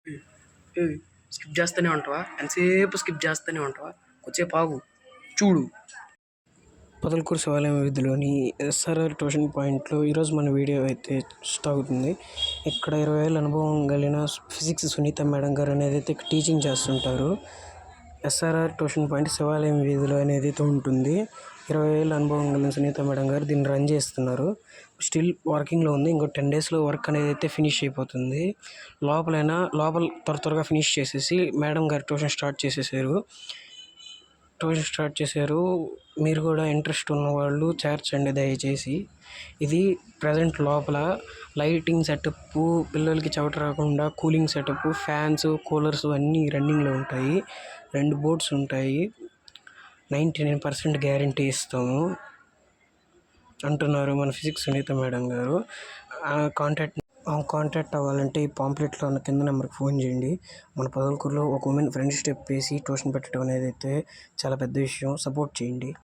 ఏయ్! స్కిప్ చేస్తూనే ఉంటావా? ఎంతసేపు స్కిప్ చేస్తూనే ఉంటావా? కొద్దిసేపు ఆగు. చూడు. పొదలకూరు శివాలయం వీధిలోని ఎస్ఆర్ఆర్ ట్యూషన్ పాయింట్లో ఈరోజు మన వీడియో అయితే సాగుతుంది. ఇక్కడ 20 ఏళ్ళ అనుభవం కలిగిన ఫిజిక్స్ సునీత మేడం గారు అనేది అయితే టీచింగ్ చేస్తుంటారు. ఎస్ఆర్ఆర్ ట్యూషన్ పాయింట్ శివాలయం వీధిలో అనేది అయితే ఉంటుంది. 20 ఏళ్ళ అనుభవం కలిగిన సునీత మేడం గారు దీన్ని రన్ చేస్తున్నారు. స్టిల్ వర్కింగ్లో ఉంది. ఇంకో 10 డేస్లో వర్క్ అనేది అయితే ఫినిష్ అయిపోతుంది. లోపల త్వరగా ఫినిష్ చేసేసి మేడం గారు ట్యూషన్ స్టార్ట్ చేశారు. మీరు కూడా ఇంట్రెస్ట్ ఉన్నవాళ్ళు చేర్చండి దయచేసి. ఇది ప్రజెంట్ లోపల లైటింగ్ సెటప్, పిల్లలకి చెమట రాకుండా కూలింగ్ సెటప్, ఫ్యాన్స్, కూలర్స్ అన్నీ రన్నింగ్లో ఉంటాయి. 2 బోర్డ్స్ ఉంటాయి. 99% గ్యారంటీ ఇస్తాము అంటున్నారు మన ఫిజిక్స్ సునీత మేడం గారు. కాంటాక్ట్ అవ్వాలంటే ఈ పాంప్లెట్లో ఉన్న కింద నెంబర్కి ఫోన్ చేయండి. మన పొదలకూరులో ఒక ఉమెన్ ఫ్రెండ్ స్టెప్ వేసి ట్యూషన్ పెట్టడం అనేది అయితే చాలా పెద్ద విషయం. సపోర్ట్ చేయండి.